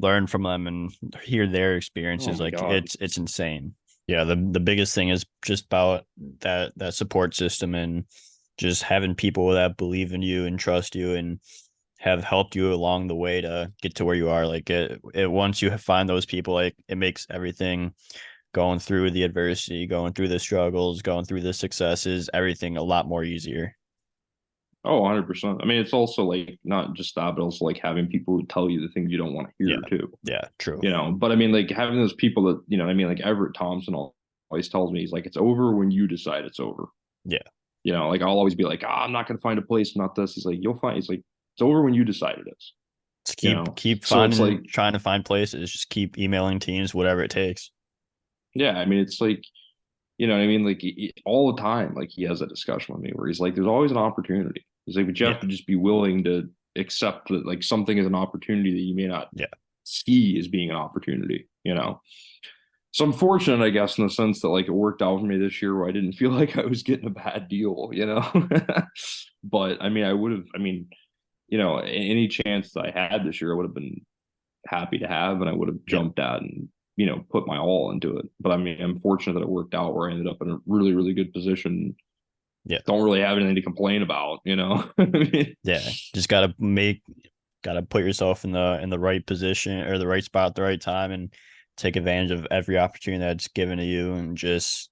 learn from them and hear their Oh experiences, my like God. it's insane. Yeah, the biggest thing is just about that support system and just having people that believe in you and trust you and have helped you along the way to get to where you are. Like it once you find those people, like it makes everything, going through the adversity, going through the struggles, going through the successes, everything a lot more easier. Oh, 100%. I mean, it's also like not just that, but also like having people who tell you the things you don't want to Yeah. hear too. Yeah, true. But I mean, like having those people that, what I mean, like Everett Thompson always tells me, he's like, it's over when you decide it's over. Yeah. Like I'll always be like, I'm not going to find a place, not this. He's like, you'll find, he's like, it's over when you decide it is, Just keep So it's like, trying to find places, just keep emailing teams, whatever it takes. yeah, I mean, it's like, what I mean? Like all the time, like he has a discussion with me where he's like, there's always an opportunity. He's like, but you Yeah. have to just be willing to accept that like something is an opportunity that you may not Yeah. see as being an opportunity. So I'm fortunate, I guess, in the sense that like it worked out for me this year where I didn't feel like I was getting a bad deal. But I mean, I would have, any chance that I had this year, I would have been happy to have and I would have Yeah. jumped at and put my all into it. But I mean, I'm fortunate that it worked out where I ended up in a really, really good position. Yeah. Don't really have anything to complain about. I mean, Yeah. Just gotta put yourself in the right position or the right spot at the right time and take advantage of every opportunity that's given to you and just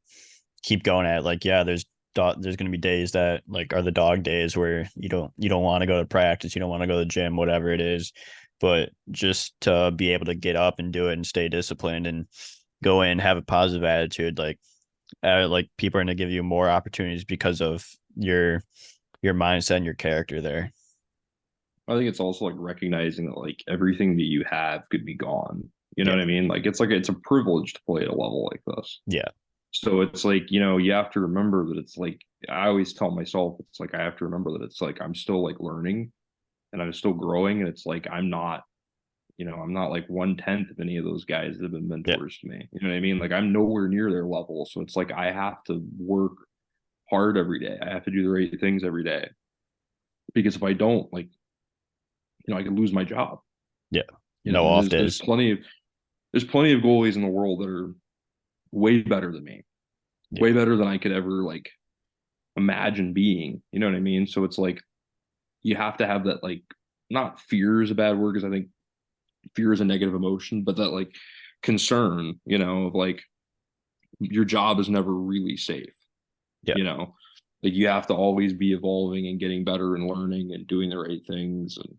keep going at it. Like, yeah, there's gonna be days that like are the dog days where you don't want to go to practice, you don't want to go to the gym, whatever it is. But just to be able to get up and do it and stay disciplined and go in, have a positive attitude, like people are going to give you more opportunities because of your mindset and your character there. I think it's also like recognizing that like everything that you have could be gone. You know Yeah. what I mean? Like it's a privilege to play at a level like this. Yeah. So it's like, you have to remember that it's like I always tell myself, it's like I have to remember that it's like I'm still like learning and I'm still growing. And it's like I'm not like 1/10 of any of those guys that have been Yeah. mentors to me. You know what I mean? Like I'm nowhere near their level. So it's like I have to work hard every day. I have to do the right things every day. Because if I don't, like, I could lose my job. Yeah. You No know, off there's days. plenty of goalies in the world that are way better than me, Yeah. way better than I could ever like imagine being. You know what I mean? So it's like you have to have that like not fear is a bad word because I think fear is a negative emotion, but that like concern, of like your job is never really safe. Yeah. You know, like you have to always be evolving and getting better and learning and doing the right things and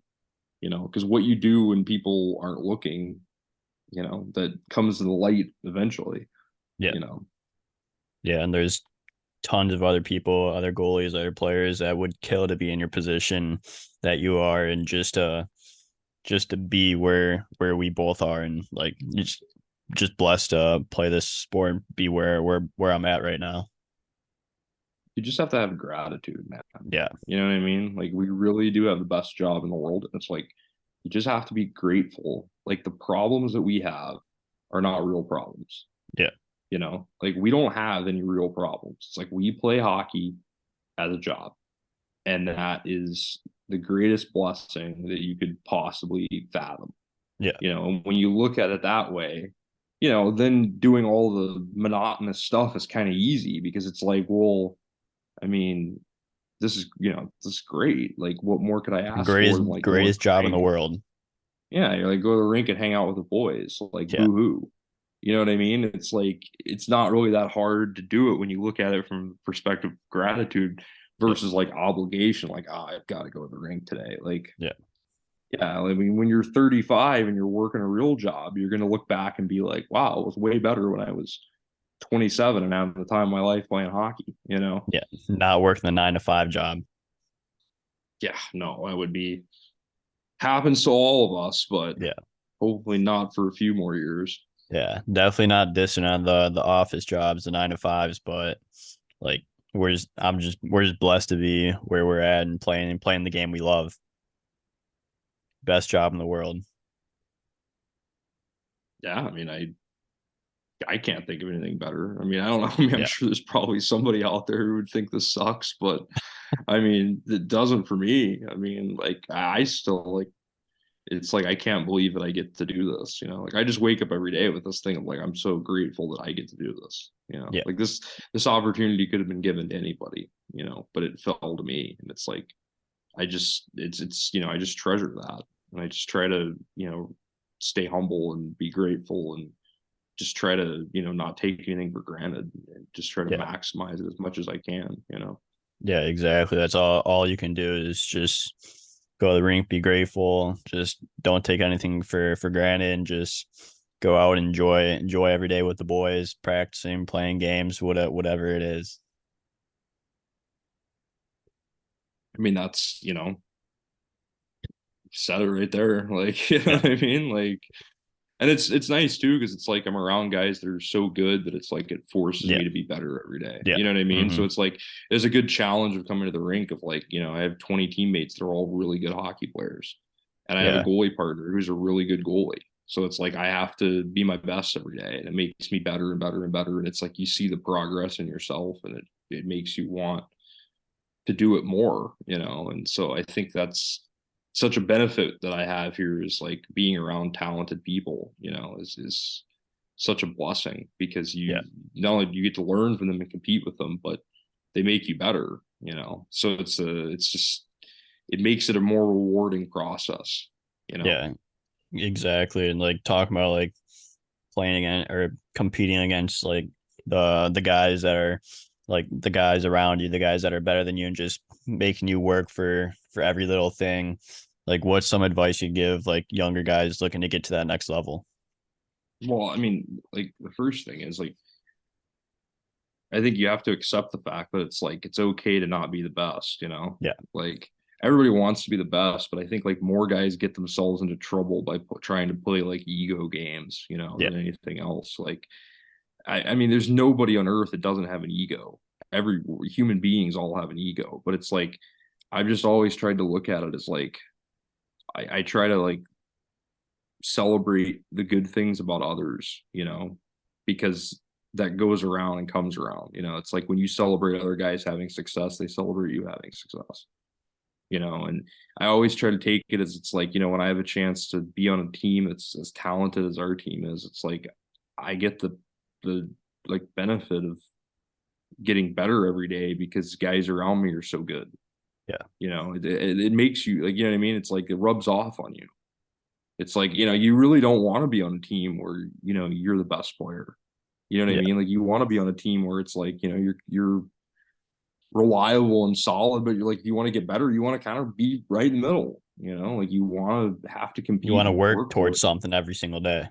because what you do when people aren't looking, that comes to the light eventually, Yeah. you know. Yeah. And there's tons of other people, other goalies, other players that would kill to be in your position that you are, and just to be where we both are, and like just blessed to play this sport and be where I'm at right now. You just have to have gratitude, man. Yeah. You know what I mean? Like we really do have the best job in the world. And it's like you just have to be grateful. Like the problems that we have are not real problems. Yeah. Like we don't have any real problems. It's like we play hockey as a job. And that is the greatest blessing that you could possibly fathom. Yeah. When you look at it that way, then doing all the monotonous stuff is kind of easy because it's like, well, I mean, this is great. Like, what more could I ask for than like going to Greatest the job in the rink? world. Yeah, you're like go to the rink and hang out with the boys. Like, Yeah. boo hoo. You know what I mean? It's like it's not really that hard to do it when you look at it from the perspective of gratitude Yeah. versus like obligation. Like, I've got to go to the rink today. Like, Yeah. yeah, I mean, when you're 35 and you're working a real job, you're gonna look back and be like, wow, it was way better when I was 27 and having the time of my life playing hockey. Yeah. Not working the 9 to 5 job. Yeah, no, that would be happens to all of us, but Yeah. hopefully not for a few more years. Yeah. Definitely not dissing on the office jobs, the 9 to 5s, but like we're just blessed to be where we're at and playing the game we love. Best job in the world. Yeah, I mean, I can't think of anything better. I mean, I don't know. I mean, I'm Yeah. sure there's probably somebody out there who would think this sucks, but I mean, it doesn't for me. I mean, like I still like it's like I can't believe that I get to do this. Like I just wake up every day with this thing of like I'm so grateful that I get to do this. Yeah. Like this opportunity could have been given to anybody. But it fell to me, and it's like I just treasure that, and I just try to stay humble and be grateful and just try to not take anything for granted and just try to Yeah. maximize it as much as I can. Yeah, exactly. That's all you can do is just go to the rink, be grateful, just don't take anything for granted, and just go out and enjoy every day with the boys, practicing, playing games, whatever it is. I mean, that's said it right there. Like, you know Yeah. what I mean? Like, and it's nice too because it's like I'm around guys that are so good that it's like it forces Yeah. me to be better every day. Yeah. You know what I mean? So Hmm. it's like there's a good challenge of coming to the rink of like I have 20 teammates that are all really good hockey players, and I have a Yeah. goalie partner who's a really good goalie. So it's like I have to be my best every day, and it makes me better and better and better. And it's like you see the progress in yourself, and it makes you want to do it more. And so I think that's such a benefit that I have here is like being around talented people, is such a blessing because Yeah. you not only do you get to learn from them and compete with them, but they make you better. So it's just it makes it a more rewarding process. Yeah. Exactly. And like talking about like playing against or competing against like the guys that are like the guys around you, the guys that are better than you, and just making you work for every little thing. Like what's some advice you give like younger guys looking to get to that next level? Well, I mean, like the first thing is like I think you have to accept the fact that it's like it's okay to not be the best, you know? Yeah. Like everybody wants to be the best, but I think like more guys get themselves into trouble by trying to play like ego games, you know, Yeah. than anything else. Like I mean, there's nobody on earth that doesn't have an ego. Every human beings all have an ego, but it's like I've just always tried to look at it as like I try to like celebrate the good things about others, you know, because that goes around and comes around. You know, it's like when you celebrate other guys having success, they celebrate you having success, you know. And I always try to take it as it's like, you know, when I have a chance to be on a team that's as talented as our team is, it's like I get the like benefit of getting better every day because guys around me are so good. Yeah. You know, it makes you like, you know what I mean? It's like it rubs off on you. It's like, you know, you really don't want to be on a team where, you know, you're the best player. You know what I Yeah. mean? Like you want to be on a team where it's like, you know, you're reliable and solid, but you're like you want to get better. You want to kind of be right in the middle, you know, like you want to have to You compete want to and work work for towards it. something every single day.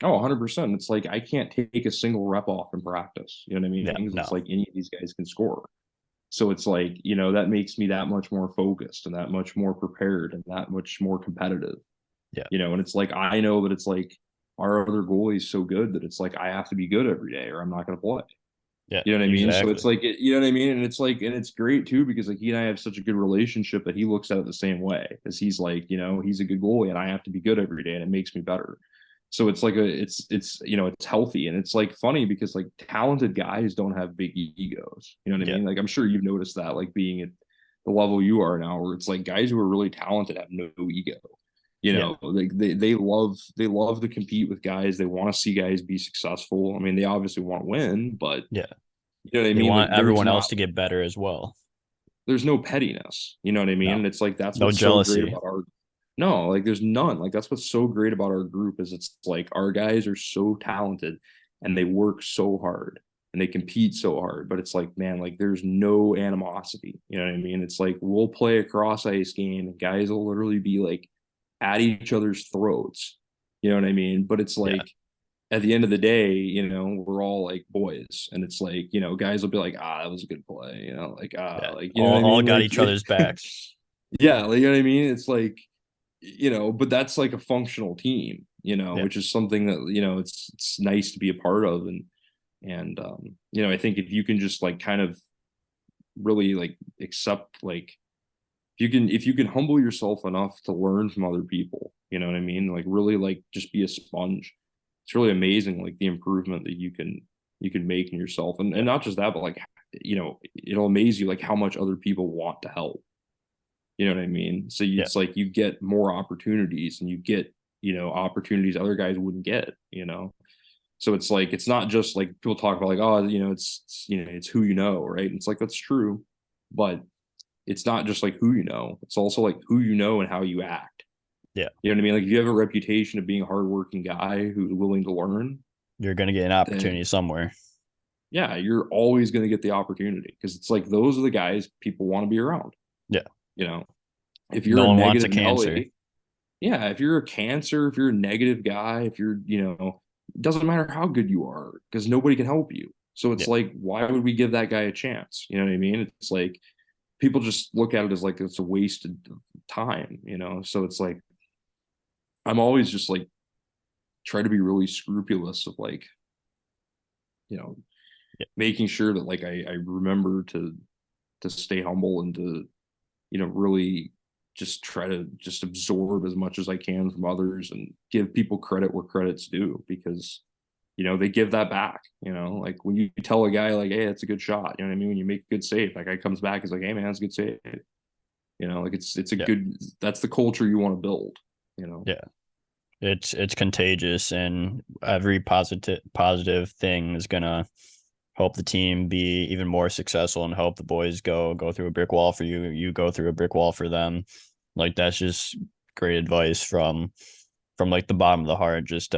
Oh, 100%. It's like I can't take a single rep off in practice. You know what I mean? Yeah. Because it's No. like any of these guys can score. So it's like, you know, that makes me that much more focused and that much more prepared and that much more competitive. Yeah. You know, and it's like I know that it's like our other goalie is so good that it's like I have to be good every day or I'm not going to play. Yeah. You know what I mean? So it's Exactly. like you know what I mean, and it's like and it's great too because like he and I have such a good relationship that he looks at it the same way because he's like you know he's a good goalie and I have to be good every day and it makes me better. So it's like it's you know it's healthy and it's like funny because like talented guys don't have big egos. You know what I Yeah. mean? Like I'm sure you've noticed that like being at the level you are now, where it's like guys who are really talented have no ego. You Yeah. know, like they love to compete with guys. They want to see guys be successful. I mean, they obviously want to win, but Yeah. you know what I They mean? want Like there's everyone not else to get better as well. there's no pettiness. You know what I mean? No. And it's like that's No what's so great jealousy. about our no, like there's none. Like that's what's so great about our group is it's like our guys are so talented and they work so hard and they compete so hard. But it's like, man, like there's no animosity. You know what I mean? It's like we'll play a cross ice game and guys will literally be like at each other's throats. You know what I mean? But it's Yeah. like at the end of the day, you know, we're all like boys, and it's like, you know, guys will be like, ah, that was a good play, you know, Yeah. like, you know what I All mean? got Like, each other's backs. yeah, like, you know what I mean? It's like, you know, but that's like a functional team, you know, Yeah. which is something that, you know, it's nice to be a part of. And you know, I think if you can just like kind of really like accept, like, if you can humble yourself enough to learn from other people, you know what I mean? Like, really, like, just be a sponge. It's really amazing, like the improvement that you can make in yourself, and Yeah. not just that, but like you know, it'll amaze you like how much other people want to help. You know what I mean? So Yeah. it's like you get more opportunities, and you get you know opportunities other guys wouldn't get. You know, so it's like it's not just like people talk about like oh you know it's you know it's who you know, right? And it's like that's true, but it's not just like who you know, it's also like who you know and how you act. Yeah. You know what I mean? Like if you have a reputation of being a hardworking guy who's willing to learn, You're gonna get an then opportunity somewhere. yeah, you're always going to get the opportunity because it's like those are the guys people want to be around. Yeah. You know, if you're No a one wants a negative cancer. Nelly, yeah, if you're a cancer, if you're a negative guy, if you're, you know, it doesn't matter how good you are because nobody can help you. So Yeah. it's like, why would we give that guy a chance? You know what I mean? It's like people just look at it as like it's a wasted time, you know? So it's like, I'm always just like, try to be really scrupulous of like, you know, Yeah. making sure that like I remember to stay humble and to, you know, really just try to just absorb as much as I can from others and give people credit where credit's due because you know they give that back. You know, like when you tell a guy like, "Hey, that's a good shot," you know what I mean. When you make a good save, that guy comes back is like, "Hey, man, that's a good save." You know, like it's a Yeah. good. That's the culture you want to build. You know. Yeah. It's contagious, and every positive thing is gonna help the team be even more successful and help the boys go through a brick wall for you. You go through a brick wall for them. Like that's just great advice from like the bottom of the heart. Just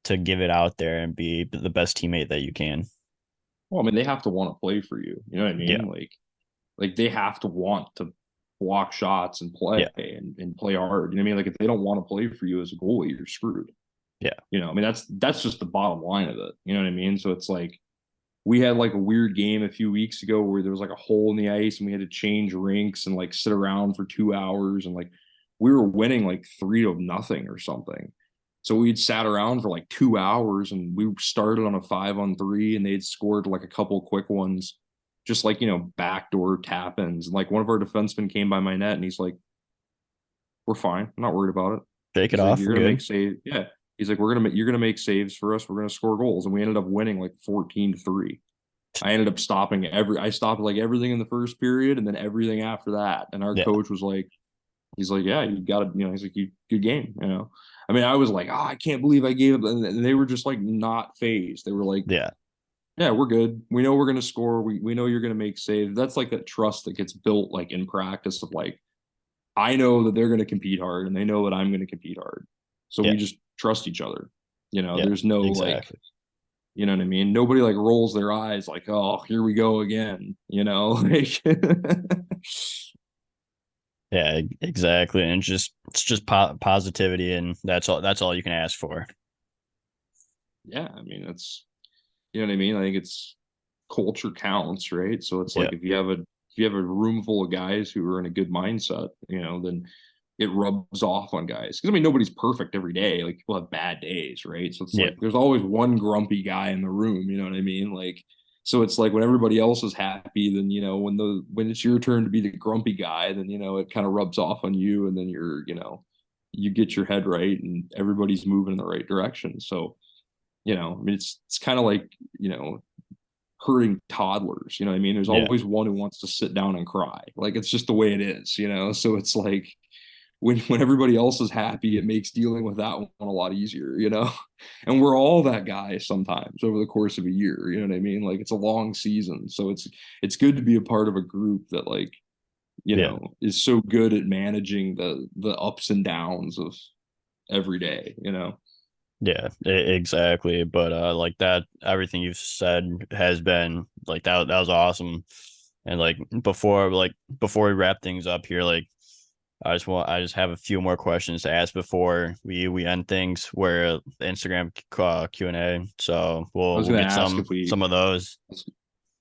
to give it out there and be the best teammate that you can. Well, I mean, they have to want to play for you. You know what I Yeah. mean? Like they have to want to block shots and play Yeah. and play hard. You know what I mean? Like if they don't want to play for you as a goalie, you're screwed. Yeah. You know, I mean, that's just the bottom line of it. You know what I mean? So it's like we had like a weird game a few weeks ago where there was like a hole in the ice and we had to change rinks and like sit around for 2 hours and like we were winning like 3-0 or something. So we'd sat around for like 2 hours and we started on a 5-on-3 and they'd scored like a couple quick ones, just like, backdoor tap ins. And like one of our defensemen came by my net and he's like, we're fine. I'm not worried about it. Shake it He's like, off. you're We're gonna make good. save. Yeah. He's like, you're gonna make saves for us. We're gonna score goals. And we ended up winning like 14-3. I stopped like everything in the first period and then everything after that. And our Yeah. coach was like, he's like, yeah, you got to, he's like, good game. I mean, I was like, I can't believe I gave up. And they were just like not phased. They were like, Yeah. yeah, we're good. We know we're going to score. We know you're going to make saves. That's like that trust that gets built like in practice of like, I know that they're going to compete hard and they know that I'm going to compete hard. So Yeah. we just trust each other. Yeah. There's no like, Exactly. you know what I mean? Nobody like rolls their eyes like, oh, here we go again. Like Yeah, exactly. And it's just positivity, and that's all you can ask for. yeah, I mean, that's you know what I mean? I think it's culture counts, right? So it's Yeah. like if you have a room full of guys who are in a good mindset, then it rubs off on guys. Because I mean, nobody's perfect every day. Like people have bad days, right? So it's Yeah. like there's always one grumpy guy in the room. You know what I mean? Like, so it's like when everybody else is happy, then when it's your turn to be the grumpy guy, then it kind of rubs off on you, and then you get your head right, and everybody's moving in the right direction. So I mean, it's kind of like hurting toddlers. You know what I mean? There's Yeah. always one who wants to sit down and cry. Like it's just the way it is. So it's like when everybody else is happy, it makes dealing with that one a lot easier. And we're all that guy sometimes over the course of a year. You know what I mean? Like it's a long season. So it's good to be a part of a group that like, Yeah. is so good at managing the ups and downs of every day. Yeah, exactly. But like that, everything you've said has been like that was awesome. And like before we wrap things up here, like I just have a few more questions to ask before we end things. Where the Instagram Q&A, so I was we'll gonna get ask if we some of those.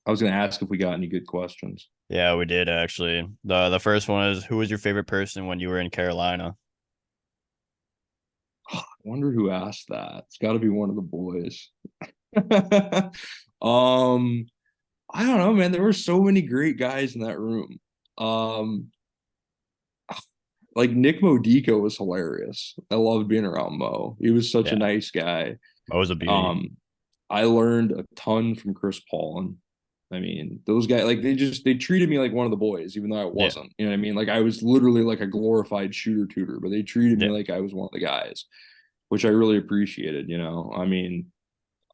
I was gonna ask if we got any good questions. Yeah, we did actually. The first one is, who was your favorite person when you were in Carolina? I wonder who asked that. It's got to be one of the boys. um, I don't know, man. There were so many great guys in that room. Um, like Nick Modico was hilarious. I loved being around Mo. He was such a Yeah, nice guy. that was a beauty. Um, I learned a ton from Chris Paul, and I mean, those guys like they treated me like one of the boys, even though I Yeah, wasn't. You know what I mean? Like I was literally like a glorified shooter tutor, but they treated me yeah. like I was one of the guys, which I really appreciated. I mean,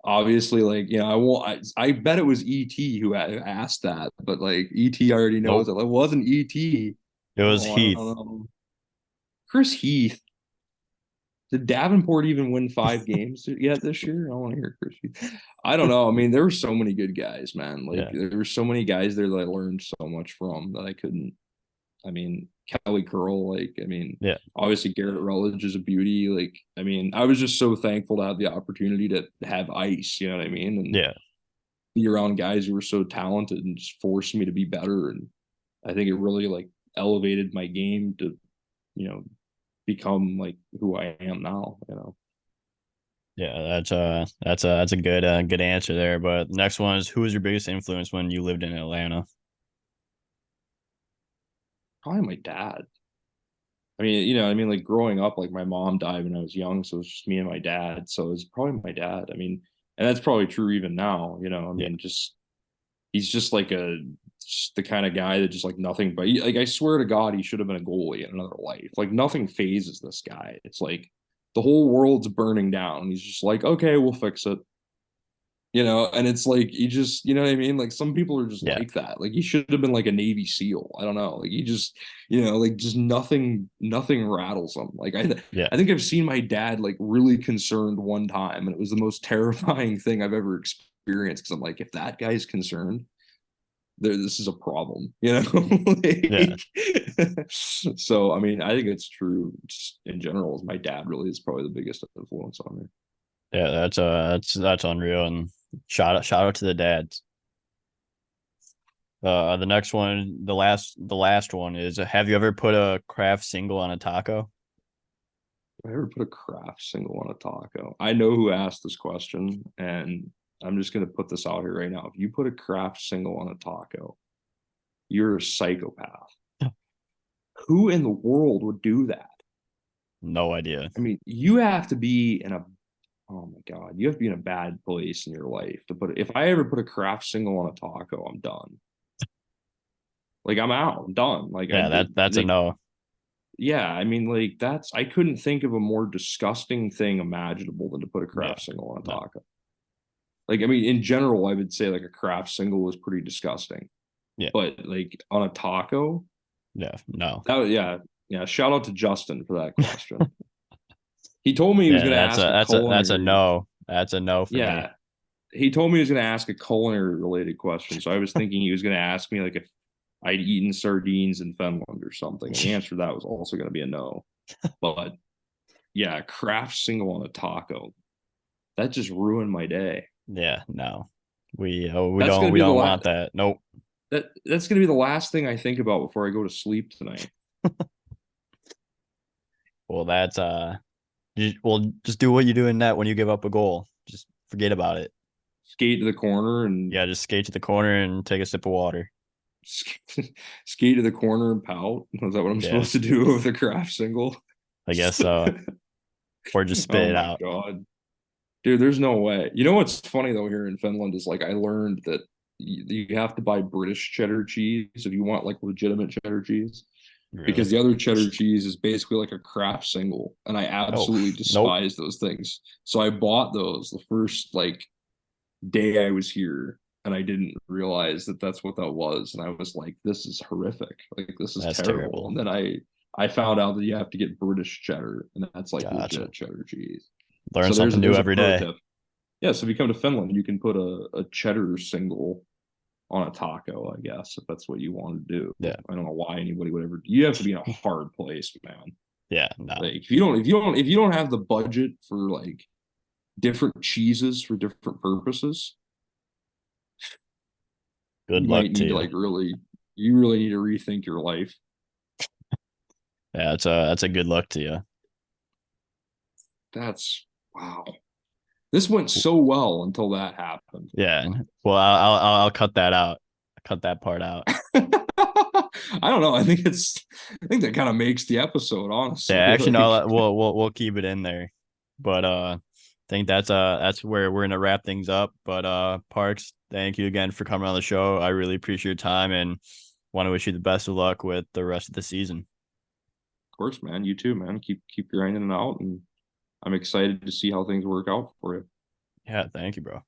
obviously, like, I won't, I bet it was ET who asked that, but like ET already knows Nope, it. It wasn't ET. it was Oh, I don't Heath. know. Chris Heath. Did Davenport even win 5 games yet this year? I want to hear Chris Heath. I don't know. I mean, there were so many good guys, man. Like Yeah, there were so many guys there that I learned so much from that I couldn't. I mean, Kelly Curl, like, I mean, yeah, obviously Garrett Rutledge is a beauty. Like, I mean, I was just so thankful to have the opportunity to have ice, you know what I mean? And yeah, be around guys who were so talented and just forced me to be better. And I think it really like elevated my game to, you know, become like who I am now. yeah. That's a good answer there. But next one is, who was your biggest influence when you lived in Atlanta? Probably my dad. I mean, like growing up, like my mom died when I was young, so it's just me and my dad. So it's probably my dad. I mean, and that's probably true even now. I Yeah, mean, just he's just the kind of guy that just like nothing but like I swear to God, he should have been a goalie in another life. Like nothing phases this guy. It's like the whole world's burning down. He's just like, okay, we'll fix it. And it's like he just, you know what I mean? Like some people are just yeah, like that. Like he should have been like a Navy SEAL. I don't know. Like he just, like just nothing rattles him. Like yeah, I think I've seen my dad like really concerned one time, and it was the most terrifying thing I've ever experienced. Because I'm like, if that guy's concerned, this is a problem, you know. Yeah. So I mean, I think it's true just in general. My dad really is probably the biggest influence on me. Yeah, that's unreal. And shout out to the dads. The next one, the last one is: have you ever put a craft single on a taco? If I ever put a craft single on a taco, I know who asked this question, and I'm just gonna put this out here right now. If you put a craft single on a taco, you're a psychopath. Who in the world would do that? No idea. I mean, you have to be in a oh my god, you have to be in a bad place in your life to put it. If I ever put a craft single on a taco, I'm done. Like I'm out, I'm done. Like Yeah, that's a no. yeah, I mean, like that's I couldn't think of a more disgusting thing imaginable than to put a Yeah, craft single on a no. taco. Like, I mean, in general, I would say like a craft single was pretty disgusting, Yeah, but like on a taco, yeah, no. yeah, yeah. Shout out to Justin for that question. He told me he was Yeah, going to that's a ask a that's a that's a culinary. no. That's a no for me. Yeah, he told me he was going to ask a culinary related question. So I was thinking he was going to ask me like if I'd eaten sardines in Finland or something, and the answer to that was also going to be a no. But yeah, craft single on a taco that just ruined my day. Yeah, no. We That's don't going to we be the don't last. want that. Nope. That's going to be the last thing I think about before I go to sleep tonight. Well, that's well, just do what you do in net when you give up a goal. Just forget about it. Skate to the corner and Yeah, just skate to the corner and take a sip of water. skate to the corner and pout. Is that what I'm Yeah, supposed to do with a craft single? I guess so. Or just spit Oh it my out. god, dude, there's no way. You know what's funny though here in Finland is like I learned that you have to buy British cheddar cheese if you want like legitimate cheddar cheese because Really? the other cheddar cheese is basically like a craft single and I Oh, absolutely nope. despise those things. So I bought those the first like day I was here and I didn't realize that that's what that was. And I was like, this is horrific. Like, this is That's terrible. terrible. And then I found out that you have to get British cheddar and that's like Gotcha. legit cheddar cheese. Learn So something new there's a every pro day. tip. Yeah, so if you come to Finland, you can put a cheddar single on a taco, I guess, if that's what you want to do. Yeah. I don't know why anybody would ever. You have to be in a hard place, man. Yeah, no. Like if you don't have the budget for like different cheeses for different purposes, Good you luck might to need to you. like you really need to rethink your life. Yeah, that's a good luck to you. That's wow. This went so well until that happened. Yeah. Well, I'll cut that out. Cut that part out. I don't know. I think that kind of makes the episode, Yeah, honestly. actually Like, no, we'll keep it in there. But I think that's where we're gonna wrap things up. But Parks, thank you again for coming on the show. I really appreciate your time and want to wish you the best of luck with the rest of the season. of course, man. You too, man. Keep grinding it out, and I'm excited to see how things work out for you. Yeah, thank you, bro.